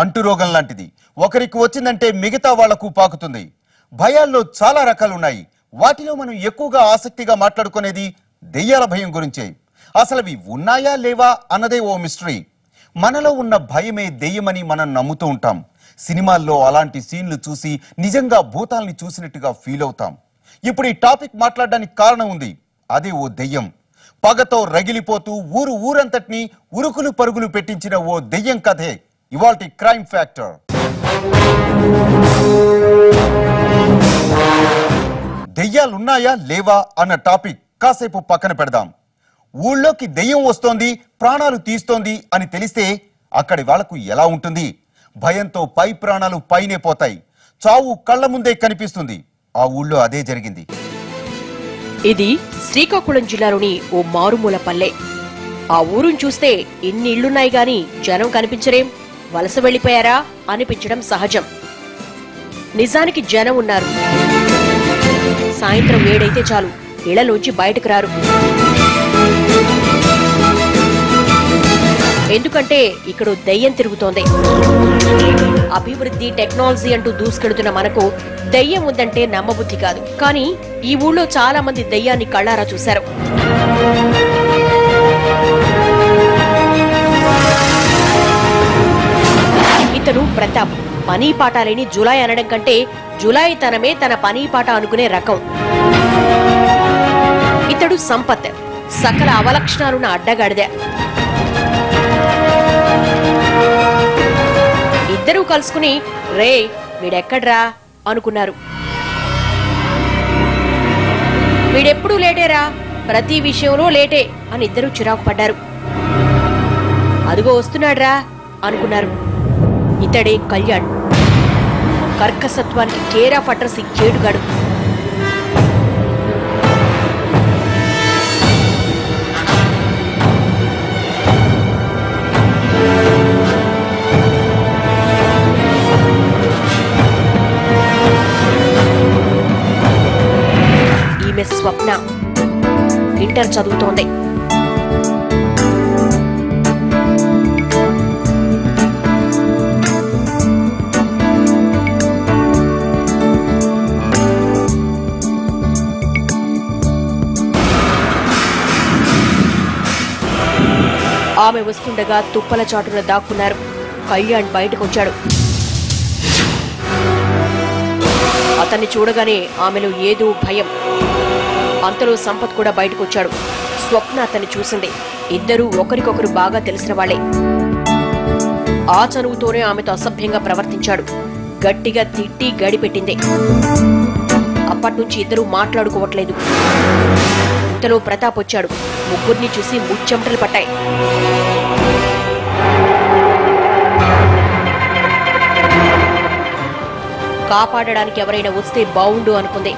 అంటురోగం లాంటిది. ఒకరికి వచ్చిందంటే మిగతా వాళ్లకు పాకుతుంది. భయాల్లో చాలా రకాలున్నాయి. వాటిలో మనం ఎక్కువగా ఆసక్తిగా మాట్లాడుకునేది దెయ్యాల భయం గురించే. అసలు అవి ఉన్నాయా లేవా అన్నదే ఓ మిస్టరీ. మనలో ఉన్న భయమే దెయ్యమని మనం నమ్ముతూ ఉంటాం. సినిమాల్లో అలాంటి సీన్లు చూసి నిజంగా భూతాల్ని చూసినట్టుగా ఫీల్ అవుతాం. ఇప్పుడు ఈ టాపిక్ మాట్లాడడానికి కారణం ఉంది. అదే ఓ దెయ్యం. పగతో రగిలిపోతూ ఊరంతటిని ఉరుకులు పరుగులు పెట్టించిన ఓ దెయ్యం కథే ఇవాల్టి క్రైమ్ ఫ్యాక్టర్. దెయ్యాలున్నాయా లేవా అన్న టాపిక్ కాసేపు పక్కన పెడదాం. ఊళ్ళోకి దెయ్యం వస్తోంది, ప్రాణాలు తీస్తోంది అని తెలిస్తే అక్కడి వాళ్లకు ఎలా ఉంటుంది? భయంతో పై ప్రాణాలు పైనే పోతాయి. చావు కళ్ల ముందే కనిపిస్తుంది. ఆ ఊళ్ళో అదే జరిగింది. ఇది శ్రీకాకుళం జిల్లాలోని ఓ మారుమూల పల్లె. ఆ ఊరును చూస్తే ఇన్ని ఇళ్లున్నాయి గాని జనం కనిపించరేం, వలస వెళ్లిపోయారా అనిపించడం సహజం. నిజానికి జనం ఉన్నారు. సాయంత్రం 7 అయితే చాలు, ఇళ్లలోంచి బయటకు రారు. ఎందుకంటే ఇక్కడ దెయ్యం తిరుగుతోంది. అభివృద్ధి, టెక్నాలజీ అంటూ దూసుకెడుతున్న మనకు దెయ్యం ఉందంటే నమ్మబుద్ధి కాదు. కానీ ఈ ఊళ్ళో చాలా మంది దెయ్యాన్ని కళ్ళారా చూశారు. ఇతను ప్రతాప్. పనీ పాట లేని జులాయ్ అనడం కంటే జులాయి తనమే తన పనీ పాట అనుకునే రకం. ఇతడు సంపత్. సకల అవలక్షణాలున్న అడ్డగాడిదే. ఇద్దరూ కలుసుకుని రే వీడెక్కడ్రా అనుకున్నారు. వీడెప్పుడూ లేటేరా, ప్రతి విషయంలో లేటే అని ఇద్దరూ చిరాకు పడ్డారు. అదిగో వస్తున్నాడ్రా అనుకున్నారు. ఇతడే కళ్యాణ్. కర్కసత్వానికి కేర్ ఆఫ్ అడ్రస్ ఈ కేడుగాడు. ఈమె స్వప్న. ఇంటర్ చదువుతోంది. ఆమె వస్తుండగా తుప్పల చాటున దాక్కున్నారు. కళ్యాణ్ బయటకొచ్చాడు. అతన్ని చూడగానే ఆమెలో ఏదో భయం. అంతలో సంపత్ కూడా బయటకొచ్చాడు. స్వప్న అతన్ని చూసింది. ఇద్దరూ ఒకరికొకరు బాగా తెలిసిన వాళ్లే. ఆ చనువుతోనే ఆమెతో అసభ్యంగా ప్రవర్తించాడు. గట్టిగా తిట్టి గడిపెట్టింది. అప్పట్నుంచి ఇద్దరూ మాట్లాడుకోవట్లేదు. ఇంతలో ప్రతాప్ వచ్చాడు. ముగ్గురిని చూసి ముచ్చెమటలు పట్టాయి. కాపాడడానికి ఎవరైనా వస్తే బావుండు అనుకుంది.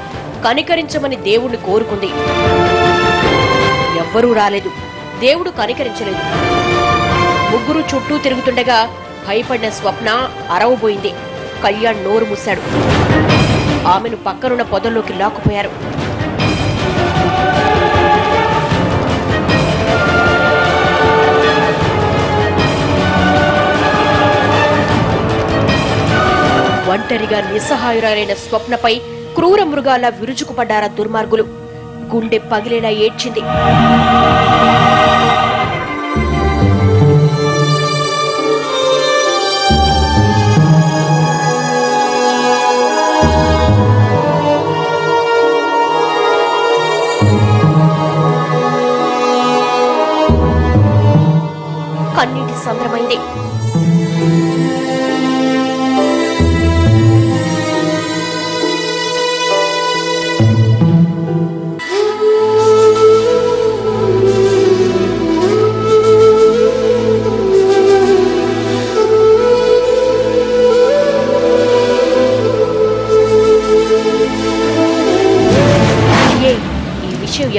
కనికరించమని దేవుణ్ణి కోరుకుంది. ఎవ్వరూ రాలేదు. దేవుడు కనికరించలేదు. ముగ్గురు చుట్టూ తిరుగుతుండగా భయపడిన స్వప్న అరవబోయింది. కళ్యాణ్ నోరు మూశాడు. ఆమెను పక్కనున్న పొదల్లోకి లాక్కుపోయారు. ఒంటరిగా నిస్సహాయురాలైన స్వప్నపై క్రూర మృగాల్లా విరుచుకుపడ్డారా దుర్మార్గులు. గుండె పగిలేలా ఏడ్చింది. కన్నీటి సంద్రమైంది.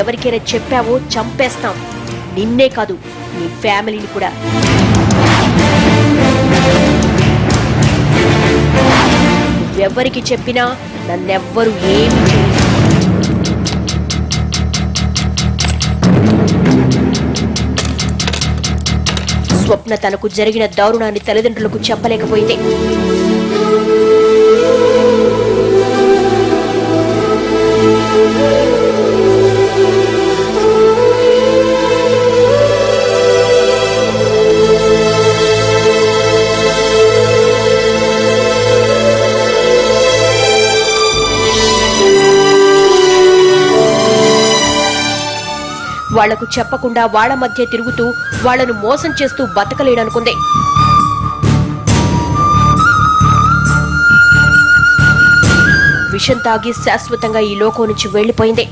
ఎవరికైనా చెప్పావో చంపేస్తాం. నిన్నే కాదు, నీ ఫ్యామిలీని కూడా. నువ్వెవ్వరికి చెప్పినా నన్నెవ్వరూ ఏమీ చేయలేరు. స్వప్న తనకు జరిగిన దారుణాన్ని తల్లిదండ్రులకు చెప్పలేకపోయింది. వాళ్లకు చెప్పకుండా వాళ్ల మధ్య తిరుగుతూ వాళ్లను మోసం చేస్తూ బతకలేడనుకుంది. విషం తాగి శాశ్వతంగా ఈ లోకం నుంచి వెళ్లిపోయింది.